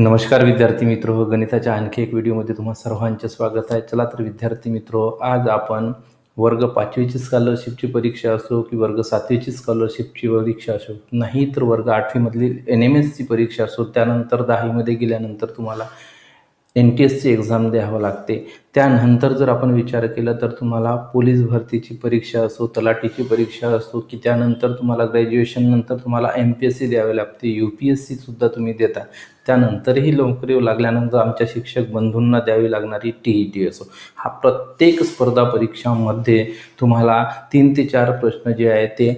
नमस्कार विद्यार्थी मित्रो, गणिताच्या आणखी एक व्हिडिओमध्ये तुम्हा सर्वांचे स्वागत आहे. चला तर विद्यार्थी मित्रो, आज आपण वर्ग 5वीची स्कॉलरशिपची परीक्षा असो की वर्ग 7वीची स्कॉलरशिपची परीक्षा असो, नाही तर वर्ग 8वीमधली NMSची परीक्षा असो, त्यानंतर 10वीमध्ये गेल्यानंतर तुम्हाला NTSची एक्झाम द्यावं लागते. त्यानंतर जर आपण विचार केला तर तुम्हाला पोलीस भरतीची परीक्षा असो, तलाठीची परीक्षा असो की त्यानंतर तुम्हाला ग्रॅज्युएशननंतर तुम्हाला MPSC द्यावे लागते, UPSCसुद्धा तुम्ही देता. त्यानंतरही नोकरी लागल्यानंतर आमच्या शिक्षक बंधूंना द्यावी लागणारी TET असो, हा प्रत्येक स्पर्धा परीक्षांमध्ये तुम्हाला 3 ते 4 प्रश्न जे आहे ते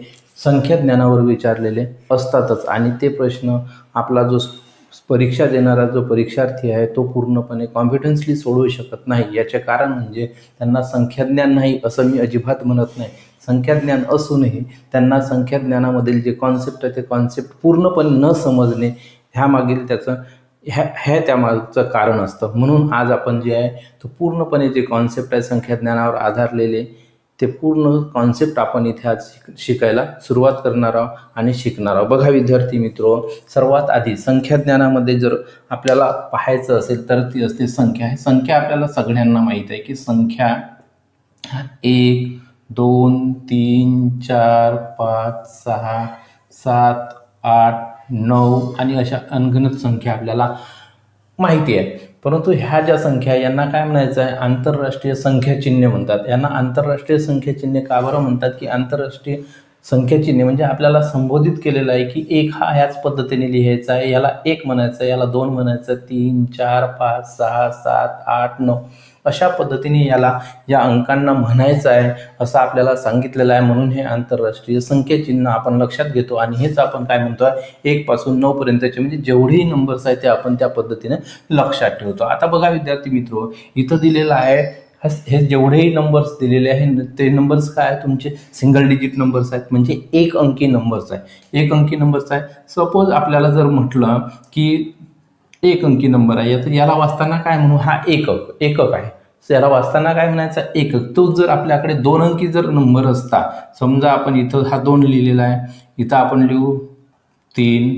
संख्याज्ञानावर विचारलेले असतातच. आणि ते प्रश्न आपला जो परीक्षा देणारा जो परीक्षार्थी आहे तो पूर्णपणे कॉन्फिडन्सली सोडवू शकत नाही. याचे कारण म्हणजे त्यांना संख्याज्ञान नाही असं मी अजिबात म्हणत नाही. संख्याज्ञान असूनही त्यांना संख्याज्ञानामधील जे कॉन्सेप्ट आहे ते कॉन्सेप्ट पूर्णपणे न समजणे ह्यामागील त्यामागचं कारण असतं. म्हणून आज आपण जे आहे तो पूर्णपणे जे कॉन्सेप्ट आहे संख्याज्ञानावर आधारलेले ते पूर्ण कॉन्सेप्ट आपण इथे आज शिकायला सुरुवात करणार आहोत आणि शिकणार आहोत. बघा विद्यार्थी मित्रो, सर्वात आधी संख्याज्ञानामध्ये जर आपल्याला पाहायचं असेल तर ती असते संख्या. संख्या आपल्याला सगळ्यांना माहीत आहे की संख्या 1, 2, 3, 4, 5, 6, 7, 8, 9 आणि अशा अनगणत संख्या आपल्याला माहिती आहे. परंतु ह्या ज्या संख्या यांना काय म्हणायचं आहे, आंतरराष्ट्रीय संख्याचिन्ह म्हणतात. यांना आंतरराष्ट्रीय संख्याचिन्ह का बरं म्हणतात की आंतरराष्ट्रीय संख्याचिन्ह म्हणजे आपल्याला संबोधित केलेलं आहे की एक हा ह्याच पद्धतीने लिहायचा आहे, याला 1 म्हणायचं, याला 2 म्हणायचं, 3, 4, 5, 6, 7, 8, 9 अशा पद्धतीने याला या अंकांना म्हणायचं आहे असं आपल्याला सांगितलेलं आहे. म्हणून हे आंतरराष्ट्रीय संख्याचिन्ह आपण लक्षात घेतो आणि हेच आपण काय म्हणतो 1 पासून 9 पर्यंतचे म्हणजे जेवढेही नंबर्स आहेत ते आपण त्या पद्धतीने लक्षात ठेवतो. आता बघा विद्यार्थी मित्रो, इथं दिलेलं आहे हे जेवढेही नंबर्स दिलेले आहे ते नंबर्स काय तुमचे सिंगल डिजिट नंबर्स आहेत, म्हणजे एक अंकी नंबर्स आहे. एक अंकी नंबर्स आहे. सपोज आपल्याला जर म्हटलं की एक अंकी नंबर आहे तर याला वाचताना काय म्हणू, हा एकक आहे. याला वाचताना काय म्हणायचं, एकक. तो जर आपल्याकडे 2 अंकी जर नंबर असता, समजा आपण इथं हा 2 लिहिलेला आहे, इथं आपण लिहू 3,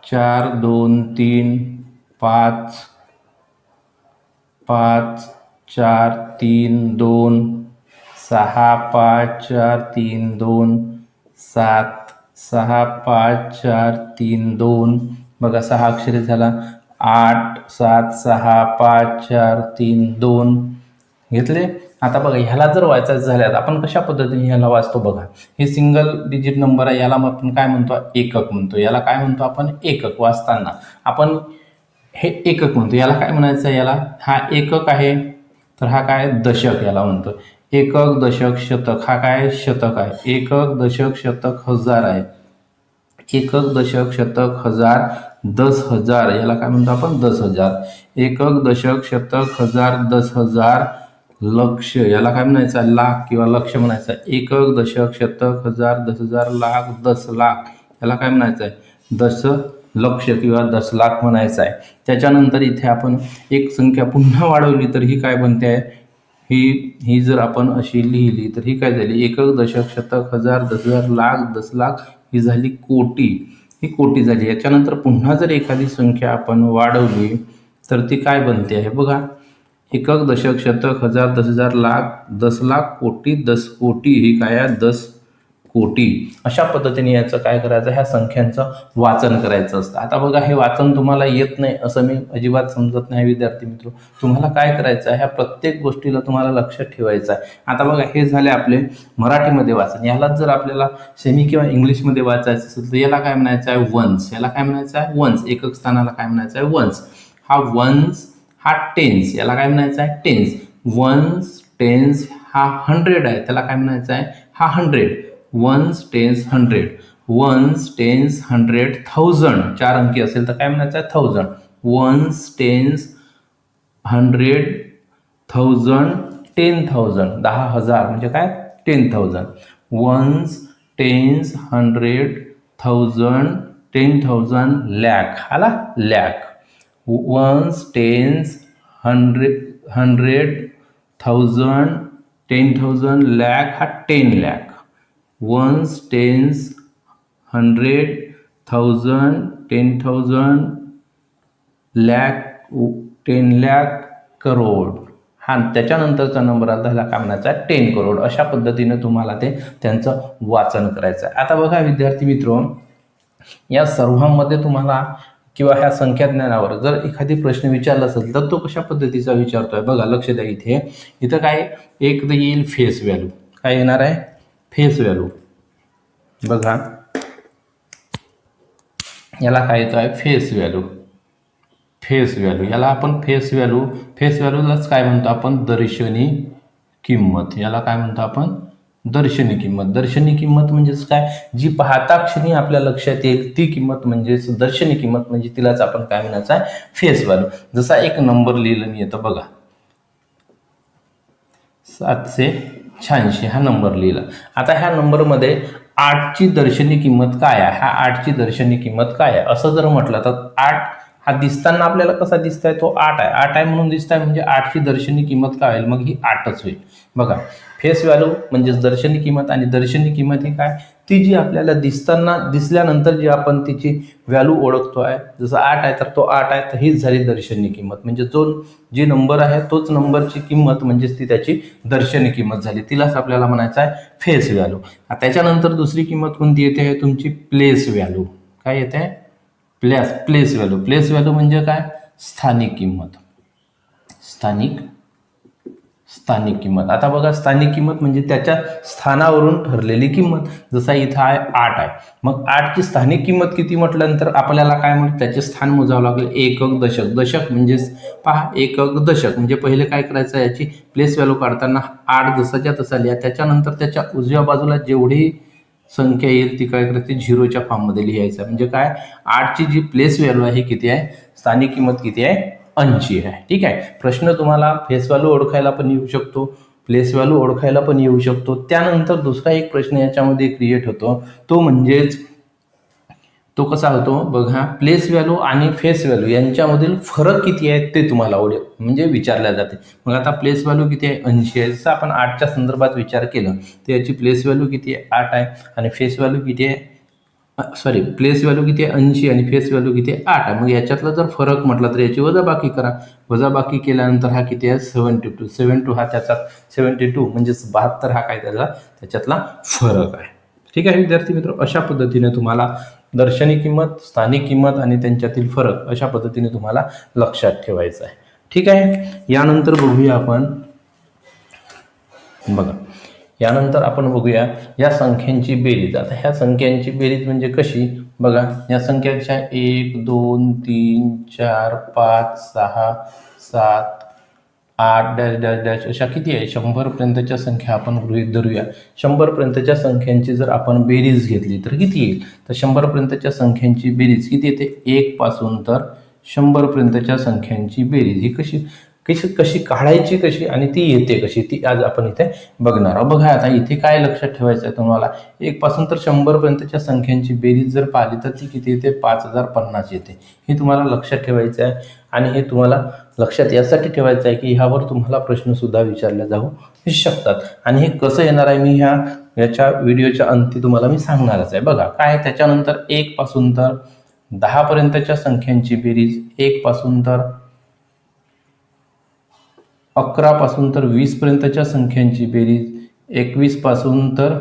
4, 2, 3, 5, 5, 4, 3, 2, 6, 5, 4, 3, 2, 7, 6, 5, 4, 3, 2 बघा 6 अक्षरे झाला, 8, 7, 6, 5, 4, 3, 2 घेतले. आता बघा ह्याला जर वाचायचं झाल्यात आपण कशा पद्धतीने ह्याला वाचतो बघा. हे सिंगल डिजिट नंबर आहे, याला आपण काय म्हणतो, एकक म्हणतो. याला काय म्हणतो आपण, एकक. वाचताना आपण हे एकक म्हणतो. याला काय म्हणायचं, याला हा एकक आहे तर हा काय दशक याला म्हणतो. एकक, दशक, शतक हा काय शतक आहे. एकक, दशक, शतक, हजार आहे. एकक, दशक, शतक, हजार, 10,000 याला काय म्हणतो आपण, 10,000. एकक, दशक, शतक, हजार, 10,000, लक्ष याला काय म्हणायचं, लाख किंवा लक्ष म्हणायचं. एकक, दशक, शतक, हजार, 10,000, लाख, 10 लाख याला काय म्हणायचं आहे, 10 लक्ष किंवा 10 लाख म्हणायचं आहे. त्याच्यानंतर इथे आपण एक संख्या पुन्हा वाढवली तर ही काय बनते आहे, ही जर आपण अशी लिहिली तर ही काय झाली, एकक, दशक, शतक, हजार, 10,000, लाख, 10 लाख ही झाली कोटी. ही कोटी झाली. याच्यानंतर पुन्हा जर एखादी संख्या आपण वाढवली तर ती काय बनते आहे बघा, एकक, दशक, शतक, हजार, 10,000, लाख, 10 लाख, कोटी, 10 कोटी ही काय आहे, 10 कोटी. अशा पद्धतीने याचं काय करायचं, ह्या संख्यांचं वाचन करायचं असतं. आता बघा हे वाचन तुम्हाला येत नाही असं मी अजिबात समजत नाही विद्यार्थी मित्र. तुम्हाला काय करायचं आहे, ह्या प्रत्येक गोष्टीला तुम्हाला लक्षात ठेवायचं आहे. आता बघा हे झाले आपले मराठीमध्ये वाचन. यालाच जर आपल्याला सेमी किंवा इंग्लिशमध्ये वाचायचं असेल तर याला काय म्हणायचं आहे, वन्स. याला काय म्हणायचं आहे, वन्स. एकक स्थानाला काय म्हणायचं आहे, वन्स. हा वन्स हा टेन्स, याला काय म्हणायचं आहे, टेन्स. वन्स टेन्स हा 100 आहे, त्याला काय म्हणायचं आहे, हा 100. Once tens 100. वन्स टेन्स 100, 1000 4 अंकी असेल तर काय म्हणायचं आहे, 1000. वन्स टेन्स 100, 1000, 10,000 10,000 म्हणजे काय, 10,000. वन्स टेन्स 100, 1000, 10,000, लॅक आला, लॅक. वन्स टेन्स 100, 1000, 10,000, लॅक हा 10 लॅक. Ones tens 100, 1000, 10,000, lakh, 10 lakh, crore. हा त्याच्यानंतरचा नंबर आला त्याला काय म्हणायचा 10 करोड. अशा पद्धतीने तुम्हाला ते त्यांचं वाचन करायचं आहे. आता बघा विद्यार्थी मित्र, या सर्वांमध्ये तुम्हाला किंवा ह्या संख्या ज्ञानावर जर एखादी प्रश्न विचारला असेल तर तो कशा पद्धतीचा विचारतोय बघा, लक्ष द्या. इथं काय एक येईल फेस व्हॅल्यू. काय येणार आहे? Face value. बघा याला काय येतो आहे? Face value. फेस व्हॅल्यू याला आपण फेस व्हॅल्यूलाच काय म्हणतो आपण? दर्शनी किंमत. याला काय म्हणतो आपण? दर्शनी किंमत. दर्शनी किंमत म्हणजेच काय? जी पाहता क्षणी आपल्या लक्षात येईल ती किंमत म्हणजेच दर्शनी किंमत, म्हणजे तिलाच आपण काय म्हणायचं आहे? Face value. जसा एक नंबर लिहिलं मी येतं बघा, 786 हा नंबर लिहिला. आता ह्या नंबरमध्ये 8ची दर्शनी किंमत काय आहे? ह्या 8ची दर्शनी किंमत काय आहे असं जर म्हटलं तर 8 हा दिसताना आपल्याला कसा दिसताय? तो 8 आहे. 8 आहे म्हणून दिसताय, म्हणजे 8ची दर्शनी किंमत काय होईल? मग ही 8च होईल. बघा फेस व्हॅल्यू म्हणजेच दर्शनी किंमत, आणि दर्शनी किंमत ही काय? ती जी आपल्याला दिसल्यानंतर जी आपण तिची व्हॅल्यू ओळखतो आहे. जसं 8 आहे तर तो 8 आहे, तर हीच झाली दर्शनी किंमत. म्हणजे जी नंबर आहे तोच नंबरची किंमत म्हणजेच ती त्याची दर्शनी किंमत झाली. तिलाच आपल्याला म्हणायचं आहे फेस व्हॅल्यू. त्याच्यानंतर दुसरी किंमत कोणती येते? आहे तुमची प्लेस व्हॅल्यू. काय येते? Place value. प्लेस व्हॅल्यू म्हणजे काय? स्थानिक किंमत. स्थानिक किंमत. आता बघा स्थानिक किंमत म्हणजे त्याच्या स्थानावरून ठरलेली किंमत. जसा इथं आहे 8 आहे, मग 8ची स्थानिक किंमत किती म्हटल्यानंतर आपल्याला काय म्हणतात? त्याचे स्थान मोजावं लागेल. एकक, दशक. दशक म्हणजेच पहा एकक, दशक म्हणजे पहिले काय करायचं? याची प्लेस व्हॅल्यू काढताना 8 जसाच्या तसा लिहा. त्याच्यानंतर त्याच्या उजव्या बाजूला जेवढी संख्या येईल ती काय करायची? 0च्या फॉर्ममध्ये लिहायचं. म्हणजे काय? 8ची जी प्लेस व्हॅल्यू आहे किती आहे? स्थानिक किंमत किती आहे? 80 आहे. ठीक आहे. प्रश्न तुम्हाला फेस व्हॅल्यू ओळखायला पण येऊ शकतो, प्लेस व्हॅल्यू ओळखायला पण येऊ शकतो. त्यानंतर दुसरा एक प्रश्न याच्यामध्ये क्रिएट होतो, तो म्हणजेच तो कसा होतो बघा, प्लेस व्हॅल्यू आणि फेस व्हॅल्यू यांच्यामधील फरक किती आहे ते तुम्हाला म्हणजे विचारल्या जाते. मग आता प्लेस व्हॅल्यू किती आहे? 80 आहे. जसं आपण 8च्या संदर्भात विचार केला तर याची प्लेस व्हॅल्यू किती आहे? 8 आहे. आणि फेस व्हॅल्यू किती आहे? प्लेस व्हॅल्यू किती आहे? 80 आणि फेस व्हॅल्यू किती आहे? 8 आहे. मग याच्यातला जर फरक म्हटला तर याची वजाबाकी करा. वजाबाकी केल्यानंतर हा किती आहे? 72. 72 हा त्याचा 72 म्हणजेच 72 हा काय त्याच्यातला फरक आहे. ठीक आहे विद्यार्थी मित्र, अशा पद्धतीने तुम्हाला दर्शनी किंमत, स्थानिक किंमत आणि त्यांच्यातील फरक अशा पद्धतीने तुम्हाला लक्षात ठेवायचं आहे. ठीक आहे. यानंतर बघूया आपण बघूया या संख्यांची बेरीज. आता ह्या संख्यांची बेरीज म्हणजे कशी? बघा या संख्यांच्या 1 2 3 4 5 6 7 8 डॅश डॅश डॅश अशा किती आहे? 100 पर्यंतच्या संख्या आपण गृहीत धरूया. 100 पर्यंतच्या संख्यांची जर आपण बेरीज घेतली तर किती येईल? तर 100 पर्यंतच्या संख्यांची बेरीज किती येते? 1 पासून तर 100 पर्यंतच्या संख्यांची बेरीज ही कशी काढायची कशी आणि ती येते कशी, ती आज आपण इथे बघणार आहोत. बघा आता इथे काय लक्षात ठेवायचं आहे तुम्हाला? 1 पासून तर 100 पर्यंतच्या संख्यांची बेरीज जर पाहिली तर ती किती येते? 5050 येते. हे तुम्हाला लक्षात ठेवायचं आहे. आणि हे तुम्हाला लक्षात यासाठी ठेवायचं आहे की ह्यावर तुम्हाला प्रश्न सुद्धा विचारले जाऊ शकतात. आणि हे कसं येणार आहे मी याच्या व्हिडिओच्या अंती तुम्हाला मी सांगणारच आहे. बघा काय, त्याच्यानंतर 1 पासून तर 10 पर्यंतच्या संख्यांची बेरीज, 1 पासून तर 11 पासून तर 20 पर्यंतच्या संख्यांची बेरीज, 21 पासून तर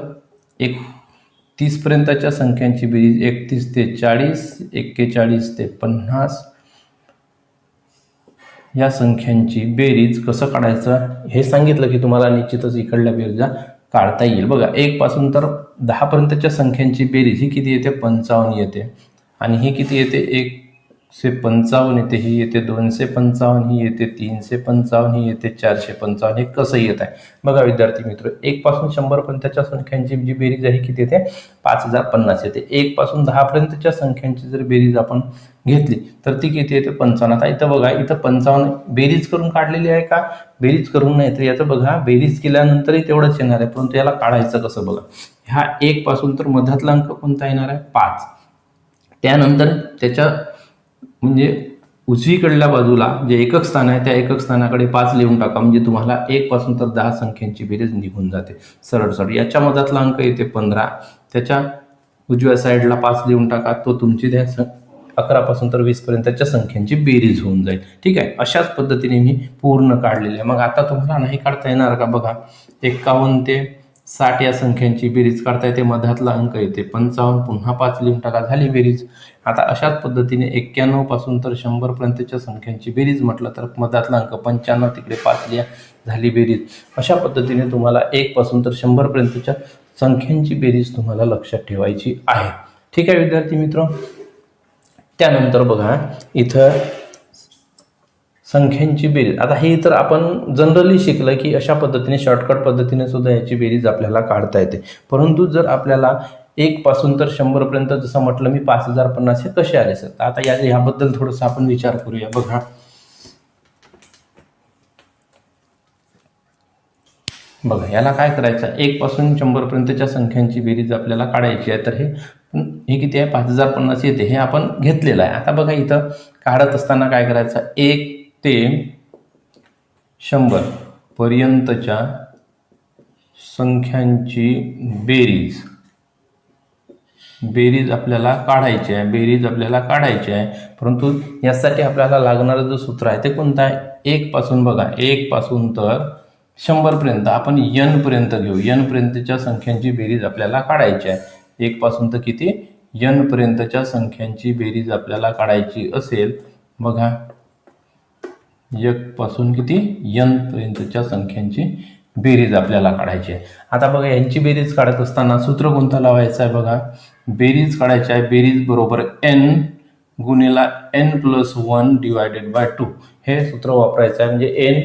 30 पर्यंतच्या संख्यांची बेरीज, 31 ते 40, 41 ते 50 या संख्यांची बेरीज कसं काढायचं हे सांगितलं की तुम्हाला निश्चितच इकडल्या बेरीजा काढता येईल. बघा 1 पासून तर 10 पर्यंतच्या संख्यांची बेरीज ही किती येते? 55 येते. आणि ही किती येते? 155 येते, ही येते 255, ही येते 355, ही येते 455. हे कसं येत आहे बघा विद्यार्थी मित्र, 1 पासून 100 पर्यंतच्या संख्यांची जी बेरीज आहे किती येते? 5050 येते. 1 पासून 10 पर्यंतच्या संख्यांची जर बेरीज आपण घेतली तर ती किती येते? 55. आता इथं बघा, इथं 55 बेरीज करून काढलेली आहे का? बेरीज करून नाही, तर याचं बघा बेरीज केल्यानंतरही तेवढंच येणार आहे, परंतु याला काढायचं कसं बघा. ह्या 1 पासून तर मधातला अंक कोणता येणार आहे? 5. त्यानंतर त्याच्या म्हणजे उजवीकडल्या बाजूला जे एकक स्थान आहे त्या एकक स्थानाकडे 5 लिहून टाका, म्हणजे तुम्हाला 1 पासून तर 10 संख्यांची बेरीज निघून जाते सरळ सरळ. याच्या मधातला अंक येते 15, त्याच्या उजव्या साईडला 5 लिहून टाका, तो तुमची 11 पासून तर 20 पर्यंतच्या संख्यांची बेरीज होऊन जाईल. ठीक आहे, अशाच पद्धतीने मी पूर्ण काढलेले आहे. मग आता तुम्हाला नाही काढता येणार का? बघा, 51 ते 60 या संख्यांची बेरीज काढता येते, मधातला अंक येते 55, पुन्हा 5 लिहून टाका, झाली बेरीज. आता अशाच पद्धतीने 91 पासून तर 100 पर्यंतच्या संख्यांची बेरीज म्हटलं तर मधातला अंक 95, तिकडे 5 लिहा, झाली बेरीज. अशा पद्धतीने तुम्हाला 1 पासून तर 100 पर्यंतच्या संख्यांची बेरीज तुम्हाला लक्षात ठेवायची आहे. ठीक आहे विद्यार्थी मित्र. त्यानंतर बघा इथं संख्यांची बेरीज. आता हे तर आपण जनरली शिकलं की अशा पद्धतीने शॉर्टकट पद्धतीने सुद्धा याची बेरीज आपल्याला काढता येते. परंतु जर आपल्याला 1 पासून तर 100 पर्यंत जसं म्हटलं मी 5050 हे कसे आले सर, आता याबद्दल थोडंसं आपण विचार करूया. बघा याला काय करायचं, 1 पासून 100 पर्यंतच्या संख्यांची बेरीज आपल्याला काढायची आहे. तर हे किती आहे, 5050 येते, हे आपण घेतलेलं आहे. आता बघा इथं काढत असताना काय करायचं, 1 ते 100 पर्यंतच्या संख्यांची बेरीज आपल्याला काढायची आहे. परंतु यासाठी आपल्याला लागणारं जो सूत्र आहे ते कोणतं आहे, 1 पासून बघा 1 पासून तर 100 पर्यंत आपण n पर्यंत घेऊ. n पर्यंतच्या संख्यांची बेरीज आपल्याला काढायची आहे. 1 पासून तर किती, n पर्यंतच्या संख्यांची बेरीज आपल्याला काढायची असेल, बघा 1 पासून किती n पर्यंतच्या संख्यांची बेरीज आपल्याला काढायची आहे. आता बघा यांची बेरीज काढत असताना सूत्र कोणतं लावायचं आहे, बघा बेरीज काढायची आहे. बेरीज बरोबर n गुणिला n+1 डिवायडेड बाय 2 हे सूत्र वापरायचं आहे. म्हणजे n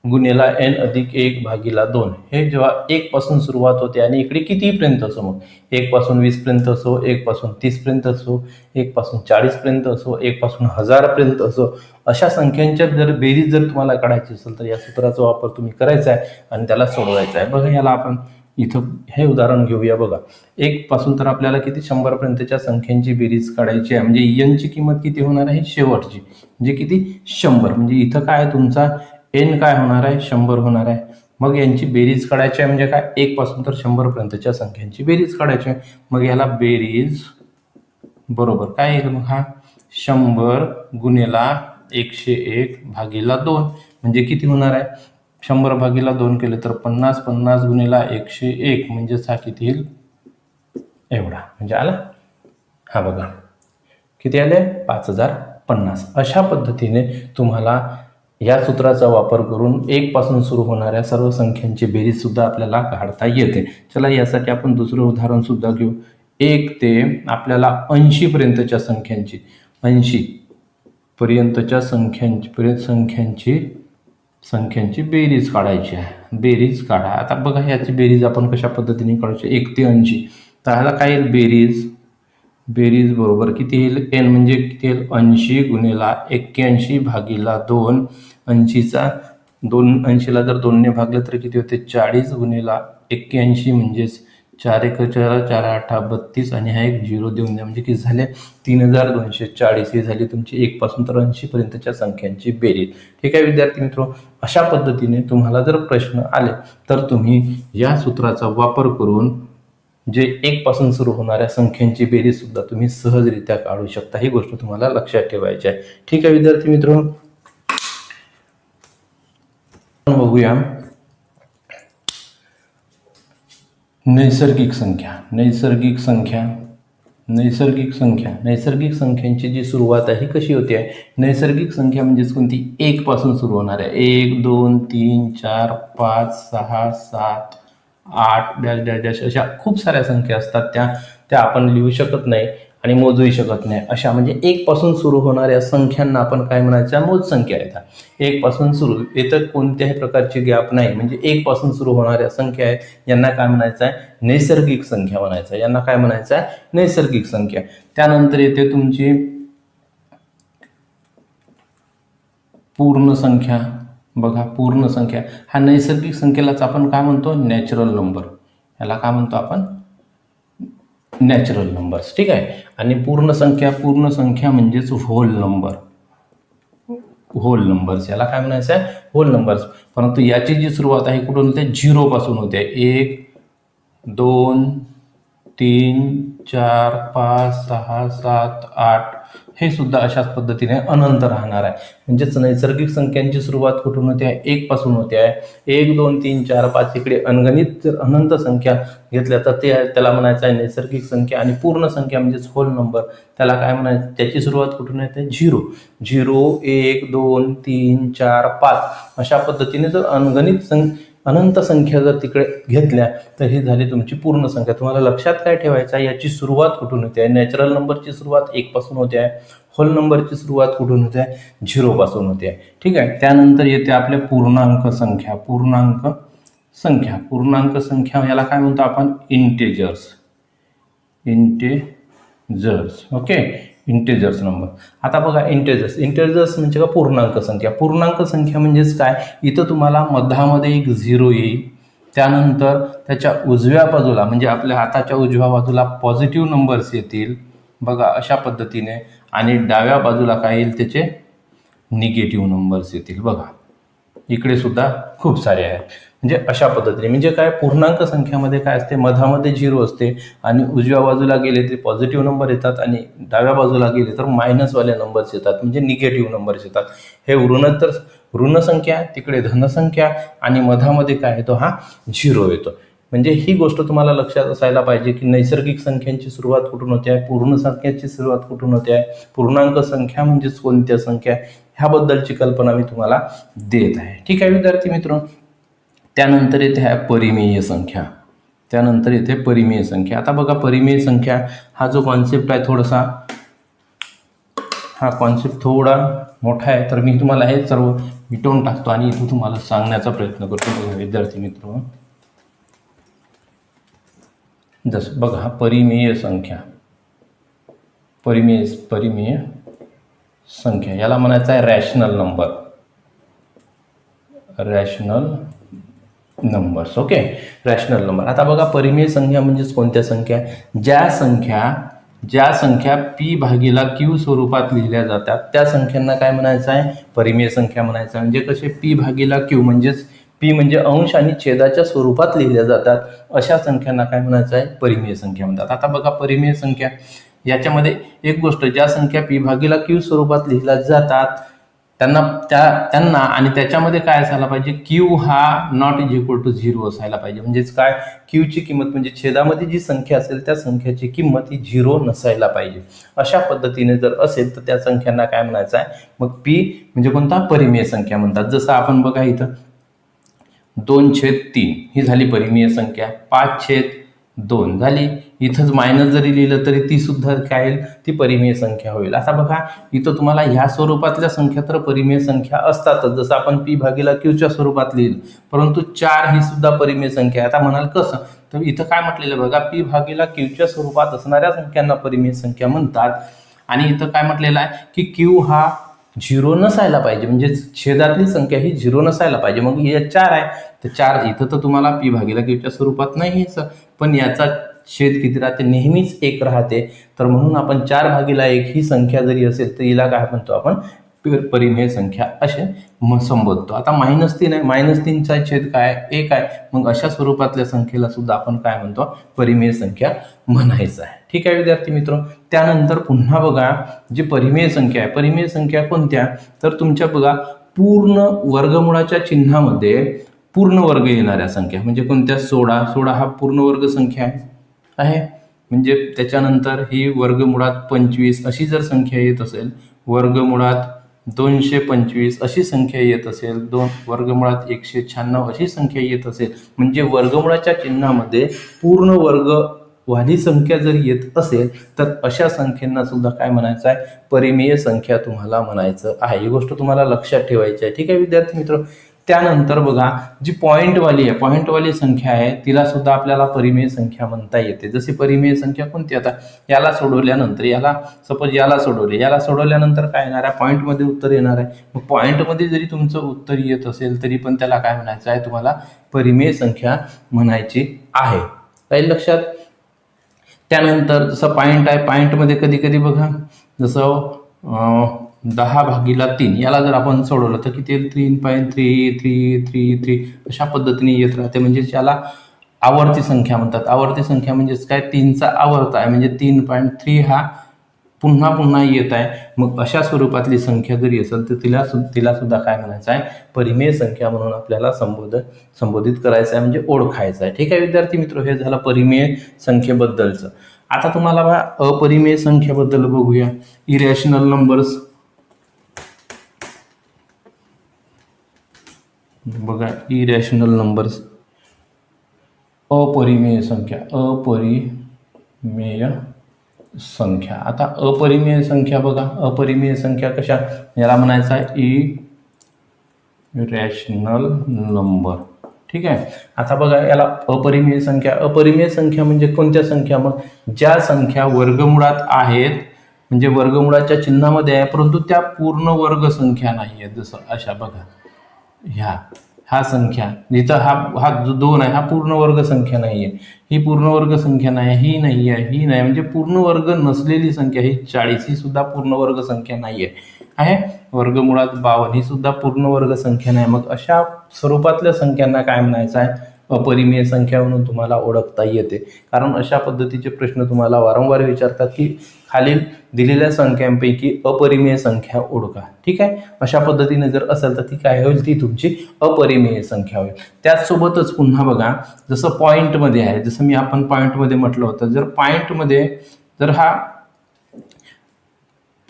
गुणिला n अधिक 1 भागिला 2. हे जेव्हा 1 पासून सुरुवात होते आणि इकडे कितीपर्यंत असो, मग 1 पासून 20 पर्यंत असो, 1 पासून 30 पर्यंत असो, 1 पासून 40 पर्यंत असो, 1 पासून 1000 पर्यंत असो, अशा संख्यांच्या जर बेरीज जर तुम्हाला काढायची असेल तर या सूत्राचा वापर तुम्ही करायचा आहे आणि त्याला सोडवायचा आहे. बघा याला आपण इथं हे उदाहरण घेऊया. बघा 1 पासून तर आपल्याला किती 100 पर्यंतच्या संख्यांची बेरीज काढायची आहे. म्हणजे n ची किंमत किती होणार आहे, शेवटची म्हणजे किती 100. म्हणजे इथं काय तुमचा n काय होणार आहे, 100 होणार आहे. मग यांची बेरीज काढायची आहे. म्हणजे काय, 1 पासून तर 100 पर्यंतच्या संख्यांची बेरीज काढायची आहे. मग याला बेरीज बरोबर काय येईल, मग हा 100 गुणिला 101 भागिला 2 म्हणजे किती होणार आहे, 100 भागिला 2 केले तर 50, 50 गुणिला 101 म्हणजे हा किती येईल, एवढा. म्हणजे आला, हा बघा किती आले, 5050. अशा पद्धतीने तुम्हाला या सूत्राचा वापर करून 1 पासून सुरू होणाऱ्या सर्व संख्यांची बेरीज सुद्धा आपल्याला काढता येते. चला यासाठी आपण दुसरं उदाहरण सुद्धा घेऊ. 1 ते आपल्याला 80 पर्यंतच्या संख्यांची 80 पर्यंतच्या संख्यांची बेरीज काढायची आहे. बेरीज काढा. आता बघा याची बेरीज आपण कशा पद्धतीने काढायची, 1 ते 80. तर ह्याला काय येईल, बेरीज बरोबर किती येईल, n म्हणजे किती येईल, 80 गुणिला 81 भागिला 2. 80चा 80ला जर 2ने भागलं तर किती होते, 40 गुणिला 81 म्हणजेच 4 1 4 4 8 32 आणि हा एक 0 देऊन द्या. म्हणजे किती झाले, 3240. ही झाली तुमची 1 पासून तर 80 पर्यंतच्या संख्यांची बेरीज. ठीक आहे विद्यार्थी मित्र. अशा पद्धतीने तुम्हाला जर प्रश्न आले तर तुम्ही या सूत्राचा वापर करून जे 1 पासून सुरू होणाऱ्या संख्यांची बेरीज सुद्धा तुम्ही सहजरित्या काढू शकता. ही गोष्ट तुम्हाला लक्षात ठेवायची आहे. ठीक आहे विद्यार्थी मित्र. बघूया नैसर्गिक संख्यांची जी सुरुवात आहे कशी होती आहे, नैसर्गिक संख्या म्हणजेच कोणती, 1 पासून सुरू होणार आहे. 1 2 3 4 5 6 7 8 डॅश डॅश डॅश अशा खूप साऱ्या संख्या असतात. त्या आपण लिहू शकत नाही आणि मोजूही शकत नाही. अशा म्हणजे 1 पासून सुरू होणाऱ्या संख्यांना आपण काय म्हणायचं, मोज संख्या येतात. 1 पासून सुरू येतं, कोणत्याही प्रकारची गॅप नाही. म्हणजे 1 पासून सुरू होणाऱ्या संख्या आहेत, यांना काय म्हणायचं आहे, नैसर्गिक संख्या म्हणायचं आहे. यांना काय म्हणायचं आहे, नैसर्गिक संख्या. त्यानंतर येते तुमची पूर्ण संख्या. बघा पूर्ण संख्या, हा नैसर्गिक संख्येलाच आपण काय म्हणतो, नॅचरल नंबर. याला काय म्हणतो आपण, नॅचरल नंबर्स. ठीक आहे. आणि पूर्ण संख्या म्हणजेच होल नंबर्स. याला काय म्हणायचं आहे, होल नंबर्स. परंतु याची जी सुरुवात आहे कुठून होते, 0 पासून होते. 1 2 3 4 5 6 7 8 हे सुद्धा अशाच पद्धतीने अनंत राहणार आहे. म्हणजेच नैसर्गिक संख्यांची सुरुवात कुठून होते आहे? 1 पासून होते आहे. 1 2 3 4 5 इकडे अनगणित जर अनंत संख्या घेतल्या तर त्याला म्हणायचं आहे नैसर्गिक संख्या. आणि पूर्ण संख्या म्हणजेच होल नंबर त्याला काय म्हणायचं? त्याची सुरुवात कुठून येते? 0 0 1 2 3 4 5 अशा पद्धतीने जर अनंत संख्या जर तिकडे घेतल्या तर ही झाली तुमची पूर्ण संख्या. तुम्हाला लक्षात काय ठेवायचं आहे? याची सुरुवात कुठून होते आहे? नॅचरल नंबरची सुरुवात 1 पासून होते आहे. होल नंबरची सुरुवात कुठून होते आहे? 0 पासून होते आहे. ठीक आहे. त्यानंतर येते आपल्या पूर्णांक संख्या. पूर्णांक संख्या याला काय म्हणतो आपण? इंटेजर्स. Okay, integers number. आता बघा इंटेजर्स म्हणजे का? पूर्णांक संख्या. पूर्णांक संख्या म्हणजेच काय? इथं तुम्हाला मधामध्ये एक 0 येईल. त्यानंतर त्याच्या उजव्या बाजूला म्हणजे आपल्या हाताच्या उजव्या बाजूला पॉझिटिव्ह नंबर्स येतील बघा अशा पद्धतीने. आणि डाव्या बाजूला काय येईल? त्याचे निगेटिव्ह नंबर्स येतील बघा. इकडे सुद्धा खूप सारे आहेत. म्हणजे अशा पद्धतीने म्हणजे काय? पूर्णांक संख्यामध्ये काय असते? मधामध्ये 0 असते आणि उजव्या बाजूला गेले ते पॉझिटिव्ह नंबर येतात आणि डाव्या बाजूला गेले तर मायनसवाले नंबर्स येतात म्हणजे निगेटिव्ह नंबर्स येतात. हे ऋण संख्या, तिकडे धनसंख्या आणि मधामध्ये काय येतो? हा 0 येतो. म्हणजे ही गोष्ट तुम्हाला लक्षात असायला पाहिजे की नैसर्गिक संख्यांची सुरुवात कुठून होते आहे? पूर्ण संख्येची सुरुवात कुठून होते आहे? पूर्णांक संख्या म्हणजेच कोणत्या संख्या? ह्याबद्दलची कल्पना मी तुम्हाला देत आहे. ठीक आहे विद्यार्थी मित्र. त्यानंतर येते आहे परिमेय संख्या. आता बघा परिमेय संख्या हा जो कॉन्सेप्ट आहे हा कॉन्सेप्ट थोडा मोठा आहे. तर मी तुम्हाला हे सर्व मिटवून टाकतो आणि इथं तुम्हाला सांगण्याचा प्रयत्न करतो विद्यार्थी मित्र. जसं बघा परिमेय संख्या याला म्हणायचं आहे rational numbers. Okay, rational number. आता बघा परिमेय संख्या म्हणजेच कोणत्या संख्या? ज्या संख्या p भागीला q स्वरूपात लिहिल्या जातात त्या संख्यांना काय म्हणायचं आहे? परिमेय संख्या म्हणायचं. म्हणजे कसे? p भागीला q म्हणजेच p म्हणजे अंश आणि छेदाच्या स्वरूपात लिहिल्या जातात अशा संख्यांना काय म्हणायचं आहे? परिमेय संख्या म्हणतात. आता बघा परिमेय संख्या याच्यामध्ये एक गोष्ट, ज्या संख्या p भागीला q स्वरूपात लिहिल्या जातात त्यांना आणि त्याच्यामध्ये काय असायला पाहिजे? q हा नॉट इज इक्वल टू 0 असायला पाहिजे. म्हणजेच काय? q ची किंमत म्हणजे छेदामध्ये जी संख्या असेल त्या संख्याची किंमत ही 0 नसायला पाहिजे. अशा पद्धतीने जर असेल तर त्या संख्यांना काय म्हणायचं आहे? मग p म्हणजे कोणता? परिमेय संख्या म्हणतात. जसं आपण बघा इथं 2/3 ही झाली परिमेय संख्या. 5/2 झाली. इथंच मायनस जरी लिहिलं तरी ती सुद्धा काय येईल? ती परिमेय संख्या होईल. आता बघा इथं तुम्हाला ह्या स्वरूपातल्या संख्या तर परिमेय संख्या असतातच, जसं आपण p भागीला q च्या स्वरूपात लिहिलं. परंतु 4 ही सुद्धा परिमेय संख्या आहे. आता म्हणाल कसं? तर इथं काय म्हटलेलं बघा, p भागीला q च्या स्वरूपात असणाऱ्या संख्यांना परिमेय संख्या म्हणतात. आणि इथं काय म्हटलेलं आहे की q हा 0 नसायला पाहिजे. म्हणजे छेदातली संख्या ही 0 नसायला पाहिजे. मग हे 4 आहे तर 4 इथं तर तुम्हाला p भागीला q च्या स्वरूपात नाही यायचं, पण याचा छेद किती राहते? नेहमीच 1 राहते. तर म्हणून आपण 4/1 ही संख्या जरी असेल तर हिला काय म्हणतो आपण? परिमेय संख्या असे संबोधतो. आता -3 आहे. -3चा छेद काय? 1 आहे. मग अशा स्वरूपातल्या संख्येला सुद्धा आपण काय म्हणतो? परिमेय संख्या म्हणायचं आहे. ठीक आहे विद्यार्थी मित्र. त्यानंतर पुन्हा बघा जी परिमेय संख्या आहे, परिमेय संख्या कोणत्या? तर तुमच्या बघा पूर्ण वर्गमूळाच्या चिन्हामध्ये पूर्ण वर्ग येणाऱ्या संख्या म्हणजे कोणत्या? 16 हा पूर्ण वर्ग संख्या आहे. म्हणजे त्याच्यानंतर ही वर्गमुळात 25 अशी जर संख्या येत असेल, वर्गमुळात 225 अशी संख्या येत असेल, वर्गमुळात 196 अशी संख्या येत असेल, म्हणजे वर्गमुळाच्या चिन्हामध्ये पूर्ण वर्ग वाली संख्या जर येत असेल तर अशा संख्यांना सुद्धा काय म्हणायचं आहे? परिमेय संख्या तुम्हाला म्हणायचं आहे. ही गोष्ट तुम्हाला लक्षात ठेवायची आहे. ठीक आहे विद्यार्थी मित्र. त्यानंतर बघा जी पॉइंटवाली संख्या आहे तिला सुद्धा आपल्याला परिमेय संख्या म्हणता येते. जशी परिमेय संख्या कोणती? आता याला सोडवल्यानंतर याला सोडवल्यानंतर काय येणार आहे? पॉईंटमध्ये उत्तर येणार आहे. मग पॉईंटमध्ये जरी तुमचं उत्तर येत असेल तरी पण त्याला काय म्हणायचं आहे? तुम्हाला परिमेय संख्या म्हणायची आहे. काही लक्षात? त्यानंतर जसं पॉईंट आहे, पॉईंटमध्ये कधी कधी बघा जसं 10/3 याला जर आपण सोडवलं तर किती? 3.333 अशा पद्धतीने येत राहते. म्हणजे याला आवर्ती संख्या म्हणतात. आवर्ती संख्या म्हणजेच काय? 3चा आवर्त आहे म्हणजे 3.3 हा पुन्हा पुन्हा येत आहे, मग अशा स्वरूपातली संख्या जरी असेल तर तिला सुद्धा काय म्हणायचं आहे, परिमेय संख्या म्हणून आपल्याला संबोधित करायचं आहे, म्हणजे ओळखायचं आहे. ठीक आहे विद्यार्थी मित्र, हे झालं परिमेय संख्येबद्दलचं. आता तुम्हाला अपरिमेय संख्येबद्दल बघूया. इरॅशनल नंबर्स बघा, इरॅशनल नंबर्स, अपरिमेय संख्या, अपरिमेय संख्या. आता अपरिमेय संख्या बघा, अपरिमेय संख्या कशा, याला म्हणायचा इरॅशनल नंबर. ठीक आहे. आता बघा याला अपरिमेय संख्या म्हणजे कोणत्या संख्या, मग ज्या संख्या वर्गमुळात आहेत, म्हणजे वर्गमुळाच्या चिन्हामध्ये आहे परंतु त्या पूर्ण वर्ग संख्या नाही आहेत. जसं अशा बघा, हा संख्या जिथं हा जो 2 आहे हा पूर्ण वर्ग संख्या नाही आहे, ही पूर्ण वर्ग संख्या नाही, ही नाही आहे, ही नाही, म्हणजे पूर्ण वर्ग नसलेली संख्या ही 40 ही सुद्धा पूर्ण वर्ग संख्या नाही आहे. वर्गमुळात 52 ही सुद्धा पूर्ण वर्ग संख्या नाही. मग अशा स्वरूपातल्या संख्यांना काय म्हणायचं आहे, अपरिमेय संख्या म्हणून तुम्हाला ओळखता येते. कारण अशा पद्धतीचे प्रश्न तुम्हाला वारंवार विचारतात की खालील दिलेल्या संख्यांपैकी अपरिमेय संख्या ओळखा. ठीक आहे. अशा पद्धतीने जर असेल तर ती काय होईल, ती तुमची अपरिमेय संख्या होईल. त्याचसोबतच पुन्हा बघा, जसं पॉईंटमध्ये आहे, जसं मी आपण पॉईंटमध्ये म्हटलं होतं, जर पॉईंटमध्ये जर हा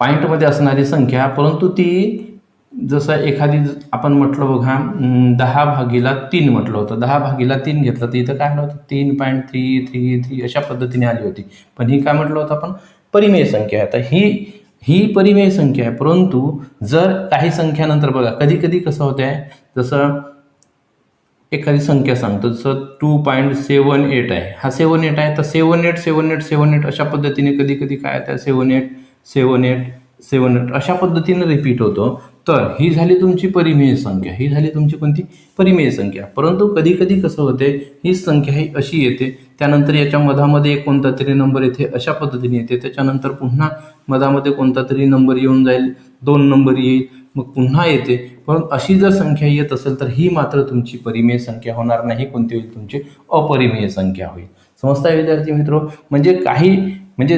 पॉईंटमध्ये असणारी संख्या, परंतु ती जसं एखादी आपण म्हटलं बघा 10/3 म्हटलं होतं, 10/3 घेतलं तर इथं काय आलं होतं 3.333 अशा पद्धतीने आली होती. पण ही काय म्हटलं होतं आपण, परिमेय संख्या आहे. आता ही परिमेय संख्या आहे, परंतु जर काही संख्यानंतर बघा कधी कधी कसं होत आहे, जसं एखादी संख्या सांगतो, जसं 2.78 आहे, हा 78 आहे, तर 78 अशा पद्धतीने कधी कधी काय आहे 78 अशा पद्धतीने रिपीट होतो. तर ही झाली तुमची परिमेय संख्या, ही झाली तुमची कोणती, परिमेय संख्या. परंतु कधी कधी कसं होते, ही संख्या ही अशी येते, त्यानंतर याच्या मधामध्ये एक कोणता तरी नंबर येते, अशा पद्धतीने येते, त्याच्यानंतर पुन्हा मधामध्ये कोणता तरी नंबर येऊन जाईल, 2 नंबर येईल, मग पुन्हा येते. पण अशी जर संख्या येत असेल तर ही मात्र तुमची परिमेय संख्या होणार नाही, कोणती होईल, तुमची अपरिमेय संख्या होईल. समजता विद्यार्थी मित्र, म्हणजे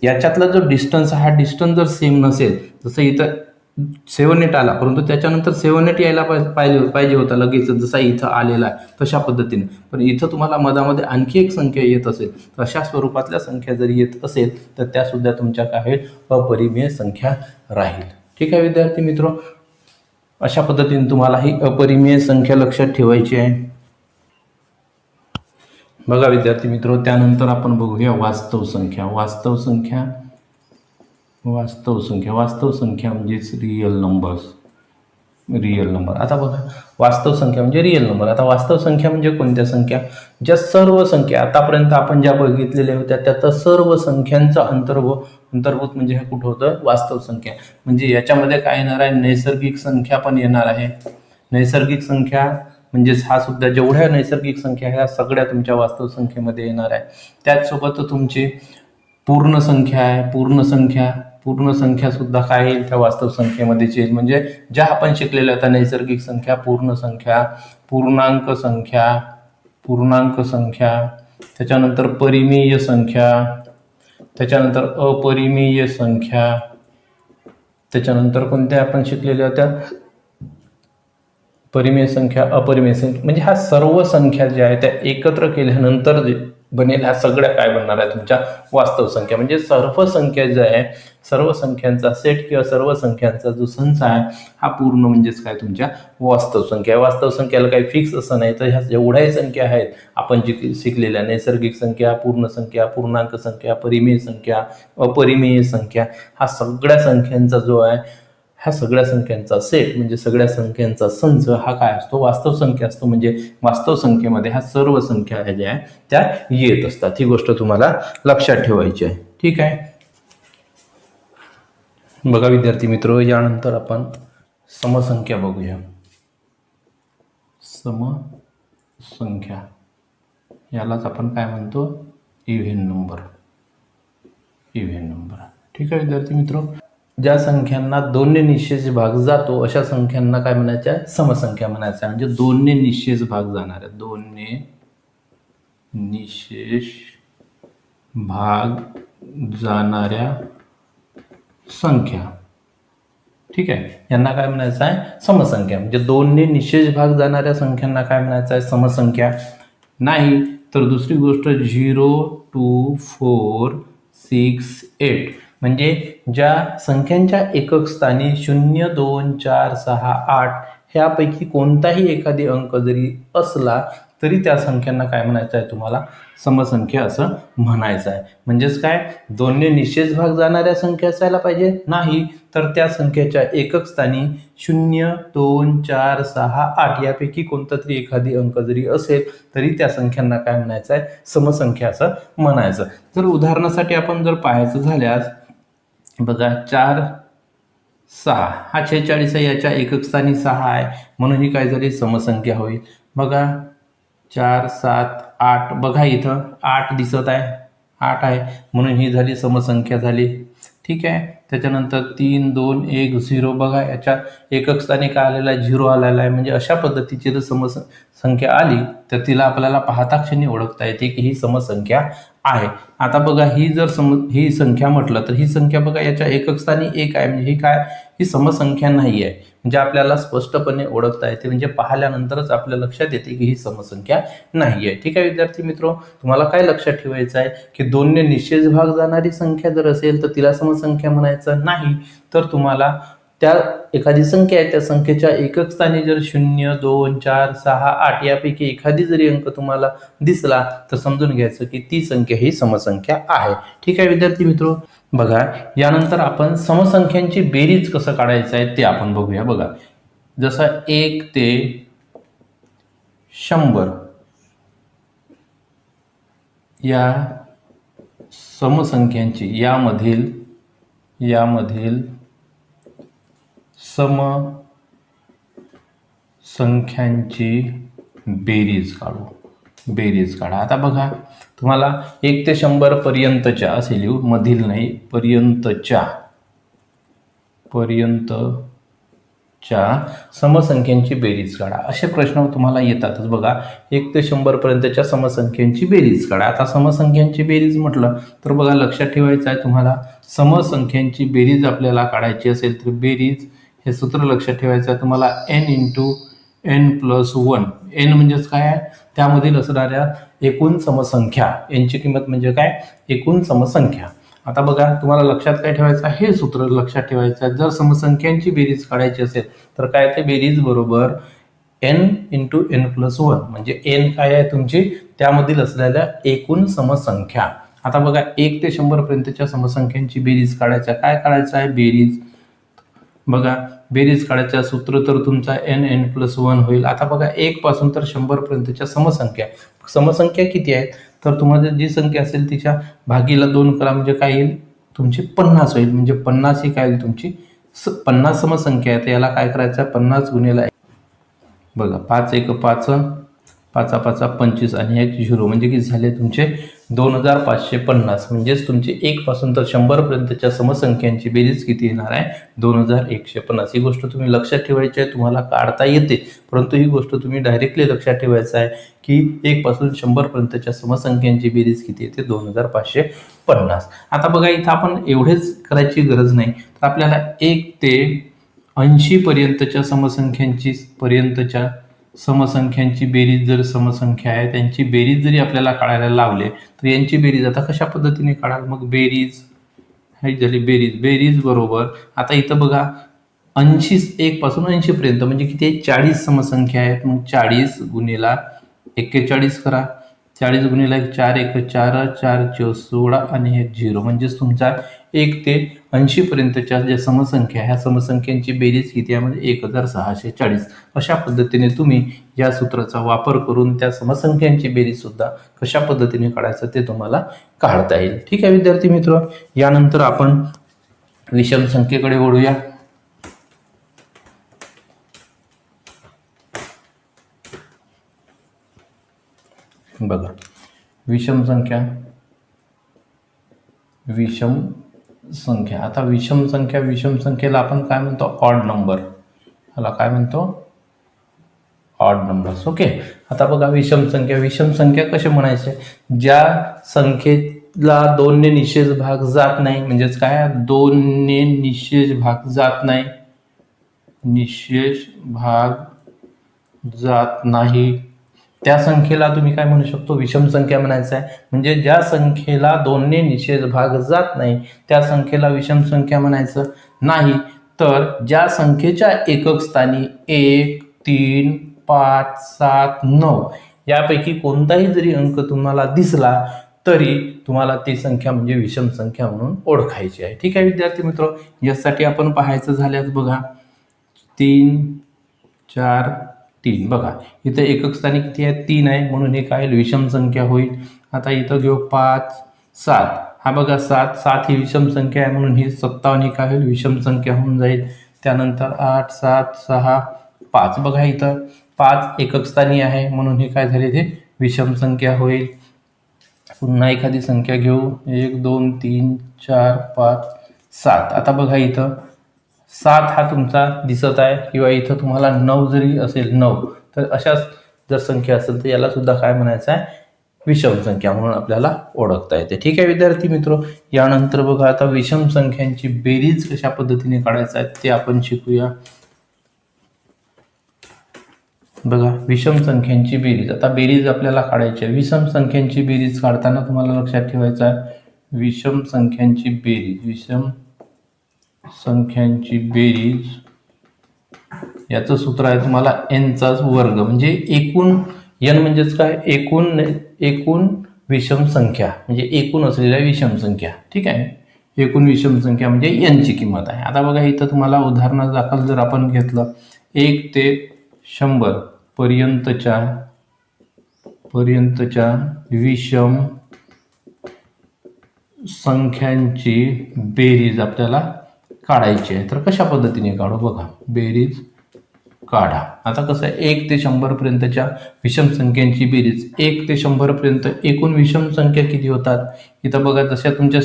याच्यातला जो डिस्टन्स, हा डिस्टन्स जर सेम नसेल, जसं इथं 78 आला परंतु त्याच्यानंतर 78 यायला पाहिजे होता लगेच, जसा इथं आलेला आहे तशा पद्धतीने, पण इथं तुम्हाला मधामध्ये आणखी एक संख्या येत असेल, तर अशा स्वरूपातल्या संख्या जरी येत असेल तर त्या सुद्धा तुमच्या काय होईल, अपरिमेय संख्या राहील. ठीक आहे विद्यार्थी मित्र, अशा पद्धतीने तुम्हाला ही अपरिमेय संख्या लक्षात ठेवायची आहे. बघा विद्यार्थी मित्र, त्यानंतर आपण बघूया वास्तव संख्या. वास्तव संख्या म्हणजेच रिअल नंबर. आता बघा, वास्तव संख्या म्हणजे रिअल नंबर. आता वास्तव संख्या म्हणजे कोणत्या संख्या, ज्या सर्व संख्या आतापर्यंत आपण ज्या बघितलेल्या होत्या त्या सर्व संख्यांचा अंतर्भूत म्हणजे हे कुठं होतं, वास्तव संख्या. म्हणजे याच्यामध्ये काय येणार आहे, नैसर्गिक संख्या पण येणार आहे. नैसर्गिक संख्या म्हणजेच हा सुद्धा, जेवढ्या नैसर्गिक संख्या ह्या सगळ्या तुमच्या वास्तव संख्येमध्ये येणार आहे. त्याचसोबत तुमची पूर्ण संख्या आहे, पूर्ण संख्या सुद्धा काय येईल, त्या वास्तव संख्येमध्येच येईल. म्हणजे ज्या आपण शिकलेल्या होत्या, नैसर्गिक संख्या, पूर्ण संख्या, पूर्णांक संख्या, त्याच्यानंतर परिमेय संख्या, त्याच्यानंतर अपरिमेय संख्या, त्याच्यानंतर कोणत्या आपण शिकलेल्या होत्या, परिमेय संख्या, अपरिमेय संख्या. म्हणजे ह्या सर्व संख्या ज्या आहेत त्या एकत्र केल्यानंतर जे बनेल, ह्या सगळ्या काय बनणार आहे, तुमच्या वास्तव संख्या. म्हणजे सर्व संख्या ज्या आहे, सर्व संख्यांचा सेट किंवा सर्व संख्यांचा जो संच आहे, हा पूर्ण म्हणजेच काय, तुमच्या वास्तव संख्या. वास्तव संख्याला काही फिक्स असं नाही, तर ह्या जेवढ्याही संख्या आहेत आपण जी शिकलेल्या, नैसर्गिक संख्या, पूर्ण संख्या, पूर्णांक संख्या, परिमेय संख्या, अपरिमेय संख्या, हा सगळ्या संख्यांचा जो आहे, ह्या सगळ्या संख्यांचा सेट म्हणजे सगळ्या संख्यांचा संच हा काय असतो, वास्तव संख्या असतो. म्हणजे वास्तव संख्येमध्ये ह्या सर्व संख्या ज्या आहेत त्या येत असतात. ही गोष्ट तुम्हाला लक्षात ठेवायची आहे. ठीक आहे. बघा विद्यार्थी मित्र, यानंतर आपण समसंख्या बघूया. समसंख्या यालाच आपण काय म्हणतो, इव्हेन नंबर. ठीक आहे विद्यार्थी मित्र, ज्या संख्यांना 2 ने निश्चेष भाग जातो अशा संख्यांना काय म्हणायच्या, समसंख्या म्हणायच्या. म्हणजे 2 ने निश्चेष भाग जाणाऱ्या, 2 ने निश्चेष भाग जाणाऱ्या संख्या, ठीक आहे, यांना काय म्हणायचं आहे, समसंख्या. म्हणजे 2ने निशेष भाग जाणाऱ्या संख्यांना काय म्हणायचं आहे, समसंख्या. नाही तर दुसरी गोष्ट 0, 2, 4, 6, 8 म्हणजे ज्या संख्यांच्या एकक स्थानी 0, 2, 4, 6, 8 ह्यापैकी कोणताही एखादी अंक जरी असला तरी त्या संख्यांना काय म्हणायचं आहे, तुम्हाला समसंख्या असं म्हणायचं आहे. म्हणजेच काय, 2ने निशेष भाग जाणाऱ्या संख्या असायला पाहिजे, नाही तर त्या संख्येच्या एकक स्थानी 0, 2, 4, 6, 8 यापैकी कोणता तरी एखादी अंक जरी असेल तरी त्या संख्यांना काय म्हणायचं आहे, समसंख्या असं म्हणायचं. जर उदाहरणासाठी आपण जर पाहायचं झाल्यास बघा, 4, 6 हा 46 आहे, याच्या एकक स्थानी 6 आहे म्हणून ही काय झाली, समसंख्या होईल. बघा 4, 7, 8 बघा इथं 8 दिसत आहे, 8 आहे म्हणून ही झाली समसंख्या झाली. ठीक आहे, त्याच्यानंतर 3, 2, 1, 0 बघा याच्या एकक स्थानी काय आलेला आहे, 0 आलेला आहे. म्हणजे अशा पद्धतीची जर समसंख्या आली तर तिला आपल्याला पाहता क्षणी ओळखता येते की ही समसंख्या आहे. आता बघा ही जर ही संख्या म्हटलं तर ही संख्या बघा याच्या एकक स्थानी 1 आहे म्हणजे ही काय, ही समसंख्या नाही आहे. म्हणजे आपल्याला स्पष्टपणे ओळखता येते, म्हणजे पाहिल्यानंतरच आपल्या लक्षात येते की ही समसंख्या नाही आहे. ठीक आहे विद्यार्थी मित्रो, तुम्हाला काय लक्षात ठेवायचं आहे की 2ने निशेष भाग जाणारी संख्या जर असेल तर तिला समसंख्या म्हणायचं नाही, तर तुम्हाला त्या एखादी संख्या आहे त्या संख्येच्या एकक स्थानी जर 0, 2, 4, 6, 8 यापैकी एखादी जरी अंक तुम्हाला दिसला तर समजून घ्यायचं की ती संख्या ही समसंख्या आहे. ठीक आहे विद्यार्थी मित्रो, बघा यानंतर आपण समसंख्यांची बेरीज कसं काढायचं आहे ते आपण बघूया. बघा जसं 1 ते 100 या समसंख्यांची यामधील समसंख्यांची बेरीज काढा. आता बघा तुम्हाला 1 ते 100 पर्यंतच्या असे लिहू, मधील नाही, पर्यंतच्या समसंख्यांची बेरीज काढा. असे प्रश्न तुम्हाला येतातच. बघा 1 ते 100 पर्यंतच्या समसंख्यांची बेरीज काढा. आता समसंख्यांची बेरीज म्हटलं तर बघा लक्षात ठेवायचं आहे तुम्हाला, समसंख्यांची बेरीज आपल्याला काढायची असेल तर बेरीज हे सूत्र लक्षात ठेवायचं आहे तुम्हाला, n × n+1. n म्हणजेच काय आहे, त्यामधील असणाऱ्या एकूण समसंख्या, n ची किंमत म्हणजे काय, एकूण समसंख्या. आता बघा तुम्हाला लक्षात काय ठेवायचं आहे, हे सूत्र लक्षात ठेवायचं आहे. जर समसंख्यांची बेरीज काढायची असेल तर काय ते बेरीज बरोबर n × n+1 म्हणजे n काय आहे तुमची, त्यामधील असलेल्या एकूण समसंख्या. आता बघा 1 ते 100 पर्यंतच्या समसंख्यांची बेरीज काढायच्या, काय काढायचं आहे, बेरीज बघा बेरीज काढायचं सूत्र तर तुमचा n n+1 होईल. आता बघा 1 पासून तर 100 पर्यंतच्या समसंख्या किती आहेत, तर तुम्हाला जी संख्या असेल तिच्या भागीला 2 करा म्हणजे काय येईल, तुमची 50 होईल. म्हणजे 50 ही काय होईल तुमची 50 समसंख्या आहे. याला काय करायचं, 50 गुणिले बघा 5 1 5, 5 5 25 आणि 1 0 म्हणजे किती झाले तुमचे 2550. म्हणजेच तुमची 1 पासून तर 100 पर्यंतच्या समसंख्यांची बेरीज किती येणार आहे, 2150. ही गोष्ट तुम्ही लक्षात ठेवायची आहे, तुम्हाला काढता येते परंतु ही गोष्ट तुम्ही डायरेक्टली लक्षात ठेवायचं आहे की 1 पासून 100 पर्यंतच्या समसंख्यांची बेरीज किती येते, 2550. आता बघा इथं आपण एवढेच करायची गरज नाही, तर आपल्याला 1 ते 80 पर्यंतच्या समसंख्यांची बेरीज जर समसंख्या आहे त्यांची बेरीज जरी आपल्याला काढायला लावले तर यांची बेरीज आता कशा पद्धतीने काढाल, मग बेरीज ही झाली बेरीज बरोबर. आता इथं बघा 80 1 पासून 80 पर्यंत म्हणजे किती आहे, 40 समसंख्या आहेत. मग 40 गुणिला 41 करा, 40 गुणिला 4 1 4 4 16 आणि 1 0 म्हणजेच तुमचा 1 ते 80 पर्यंतच्या ज्या समसंख्या ह्या समसंख्यांची बेरीज किती आहे म्हणजे 1640. अशा पद्धतीने तुम्ही या सूत्राचा वापर करून त्या समसंख्यांची बेरीज सुद्धा कशा पद्धतीने काढायचं ते तुम्हाला काढता येईल. ठीक आहे विद्यार्थी मित्र, यानंतर आपण विषम संख्येकडे वळूया. बघा विषम संख्या. आता विषम संख्येला आपण काय म्हणतो, ऑड नंबर. ह्याला काय म्हणतो, ऑड नंबर्स. ओके. आता बघा विषम संख्या कसे म्हणायचे, ज्या संख्येत ला 2 ने निशेष भाग जात नाही, म्हणजेच काय 2 ने निशेष भाग जात नाही, निशेष भाग जात नाही, त्या संख्येला तुम्ही काय म्हणू शकतो, विषम संख्या म्हणायचं आहे. म्हणजे ज्या संख्येला 2 ने निशेष भाग जात नाही त्या संख्येला विषम संख्या म्हणायचं नाही. तर ज्या संख्येच्या एकक स्थानी 1, 3, 5, 7, 9 यापैकी कोणताही जरी अंक तुम्हाला दिसला तरी तुम्हाला ती संख्या म्हणजे विषम संख्या म्हणून ओळखायची आहे. ठीक आहे विद्यार्थी मित्र, यासाठी आपण पाहायचं झाल्यास बघा 3, 4, 3 बघा इथं एकक स्थानी किती आहे 3 आहे, म्हणून हे काय विषम संख्या होईल. आता इथं घेऊ 5, 7, हा बघा 7, 7 ही विषम संख्या आहे, म्हणून ही 57 ही काय होईल विषम संख्या होऊन जाईल. त्यानंतर 8, 7, 6, 5 बघा इथं 5 एकक स्थानी आहे, म्हणून हे काय झाले ते विषम संख्या होईल. पुन्हा एखादी संख्या घेऊ 1, 2, 3, 4, 5, 7. आता बघा इथं 7 हा तुमचा दिसत आहे, किंवा इथं तुम्हाला 9 जरी असेल 9, तर अशाच जर संख्या असेल तर याला सुद्धा काय म्हणायचं आहे विषम संख्या म्हणून आपल्याला ओळखता येते. ठीक आहे विद्यार्थी मित्र, यानंतर बघा आता विषम संख्यांची बेरीज कशा पद्धतीने काढायचं आहे ते आपण शिकूया. बघा विषम संख्यांची बेरीज, आता बेरीज आपल्याला काढायची आहे. विषम संख्यांची बेरीज काढताना तुम्हाला लक्षात ठेवायचं आहे विषम संख्यांची बेरीज, विषम संख्यांची बेरीज याचं सूत्र आहे तुम्हाला n चा वर्ग, म्हणजे एकूण n म्हणजेच काय एकूण विषम संख्या, म्हणजे एकूण असलेल्या विषम संख्या. ठीक आहे, एकूण विषम संख्या म्हणजे n ची किंमत आहे. आता बघा इथं तुम्हाला उदाहरणादाखल जर आपण घेतलं 1 ते 100 पर्यंतच्या विषम संख्यांची बेरीज आपल्याला काढायची आहे. तर कशा पद्धतीने काढू बघा, बेरीज काढा. आता कसं आहे 1 ते 100 पर्यंतच्या विषम संख्यांची बेरीज, 1 ते 100 पर्यंत एकूण विषम संख्या किती होतात. इथं बघा जशा तुमच्या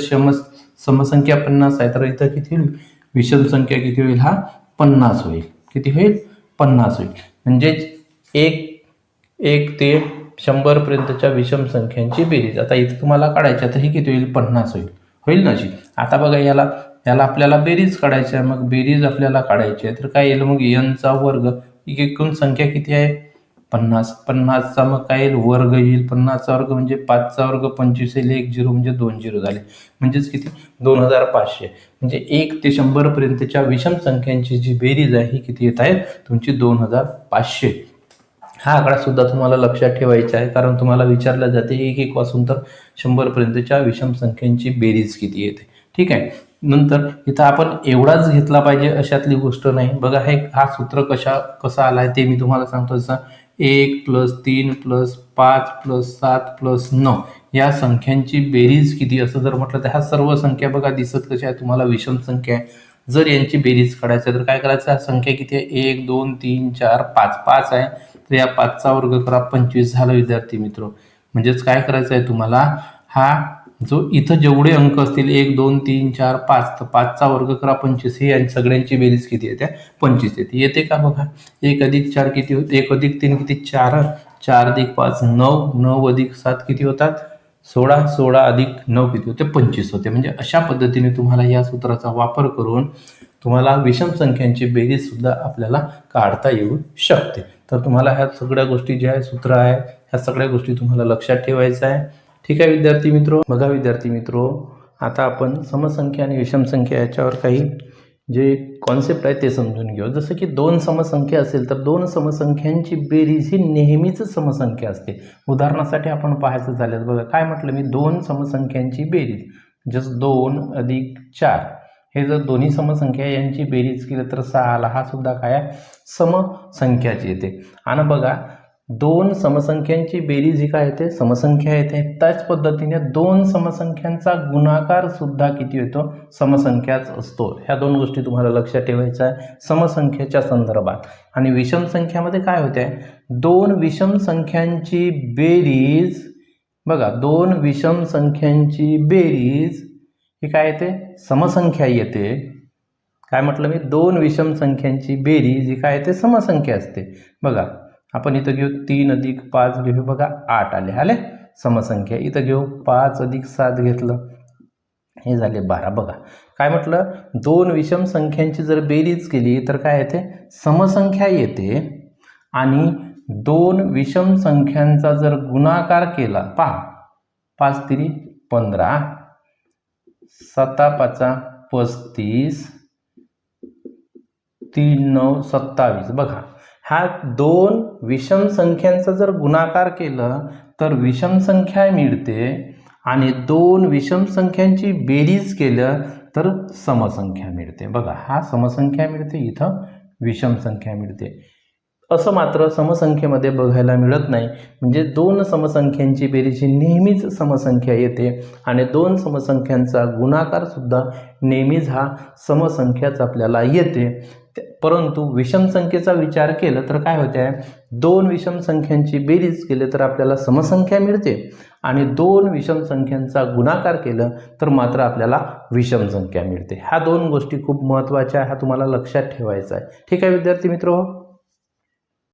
समसंख्या 50 आहे, तर इथं किती होईल विषम संख्या किती होईल, हा 50 होईल. किती होईल 50 होईल. म्हणजेच 1 ते 100 पर्यंतच्या विषम संख्यांची बेरीज आता इथे तुम्हाला काढायची, तर ही किती होईल 50 होईल ना अशी. आता बघा याला आपल्याला बेरीज काढायची आहे, मग बेरीज आपल्याला काढायची आहे तर काय येईल मग n चा वर्ग, एकूण संख्या किती आहे 50, 50 चा मग काय येईल वर्ग येईल, 50 चा वर्ग म्हणजे 5 चा वर्ग 25 येईल, 1 0 म्हणजे 2 0 झाले, म्हणजेच किती 2500. म्हणजे 1 ते 100 पर्यंतच्या विषम संख्यांची जी बेरीज आहे ही किती येत आहे तुमची 2500. हा आकडा सुद्धा तुम्हाला लक्षात ठेवायचा आहे, कारण तुम्हाला विचारलं जाते 1 पासून तर 100 पर्यंतच्या विषम संख्यांची बेरीज किती येते. ठीक आहे, नंतर इथं आपण एवढाच घेतला पाहिजे अशातली गोष्ट नाही. बघा हा सूत्र कसा आलाय ते मी तुम्हाला सांगतो. जसं 1 + 3 + 5 + 7 + 9 या संख्यांची बेरीज किती असं जर म्हटलं तर ह्या सर्व संख्या बघा दिसत कशा आहे तुम्हाला विषम संख्या आहे. जर यांची बेरीज काढायची तर काय करायचं, संख्या किती आहे 1 2 3 4 5 5 आहे, तर या 5 चा वर्ग करा 25 झालं विद्यार्थी मित्र. म्हणजेच काय करायचं आहे तुम्हाला, हा जो इथं जेवढे अंक असतील 1 2 3 4 5, तर 5 चा वर्ग करा 25, ही सगळ्यांची बेरीज किती येते 25 येते. येते का बघा, 1 + 4 किती होते, 1 + 3 किती 4, 4 + 5 9, 9 + 7 किती होतात 16, 16 + 9 किती होते 25 होते. म्हणजे अशा पद्धतीने तुम्हाला या सूत्राचा वापर करून तुम्हाला विषम संख्यांची बेरीज सुद्धा आपल्याला काढता येऊ शकते. तर तुम्हाला ह्या सगळ्या गोष्टी ज्या सूत्र आहे ह्या सगळ्या गोष्टी तुम्हाला लक्षात ठेवायचं आहे. ठीक आहे विद्यार्थी मित्रो. बघा विद्यार्थी मित्रो, आता आपण समसंख्या आणि विषम संख्या याच्यावर काही जे कॉन्सेप्ट आहे ते समजून घेऊ. जसं की 2 समसंख्या असेल तर 2 समसंख्यांची बेरीज ही नेहमीच समसंख्या असते. उदाहरणासाठी आपण पाहायचं झाल्यास बघा काय म्हटलं मी, 2 समसंख्यांची बेरीज जसं 2 + 4 हे जर दोन्ही समसंख्या यांची बेरीज केली तर 6 आला, हा सुद्धा काय समसंख्याची येते. आणि बघा 2 समसंख्यांची बेरीज ही काय येते समसंख्या येते. त्याच पद्धतीने 2 समसंख्यांचा गुणाकार सुद्धा किती येतो समसंख्याच असतो. ह्या 2 गोष्टी तुम्हाला लक्षात ठेवायच्या आहे समसंख्येच्या संदर्भात. आणि विषम संख्यामध्ये काय होते, 2 विषम संख्यांची बेरीज बघा, 2 विषम संख्यांची बेरीज ही काय येते समसंख्या येते. काय म्हटलं मी, 2 विषम संख्यांची बेरीज ही काय येते समसंख्या असते. बघा आपण इथं घेऊ 3 + 5 घेऊ, बघा 8 आले समसंख्या. इथं घेऊ 5 अधिक 7 घेतलं, हे झाले 12. बघा काय म्हटलं, दोन विषम संख्यांची जर बेरीज केली तर काय येते, समसंख्या येते. आणि दोन विषम संख्यांचा जर गुणाकार केला, पहा 5 तिरी 15, 7 पाचा 35, 3 9 27. बघा ह्या दोन विषम संख्यांचा जर गुणाकार केलं तर विषम संख्या मिळते आणि दोन विषम संख्यांची बेरीज केलं तर समसंख्या मिळते. बघा हा समसंख्या मिळते, इथं विषम संख्या मिळते. असं मात्र समसंख्येमध्ये बघायला मिळत नाही. म्हणजे दोन समसंख्यांची बेरीज ही नेहमीच समसंख्या येते आणि दोन समसंख्यांचा गुणाकार सुद्धा नेहमीच हा समसंख्याच आपल्याला येते. परंतु विषम संख्येचा विचार केला तर काय होते, दोन विषम संख्यांची बेरीज केली तर आपल्याला समसंख्या मिळते आणि दोन विषम संख्यांचा गुणाकार केलं तर मात्र आपल्याला विषम संख्या मिळते. ह्या दोन गोष्टी खूप महत्त्वाच्या, ह्या तुम्हाला लक्षात ठेवायचा आहे. ठीक आहे विद्यार्थी मित्र.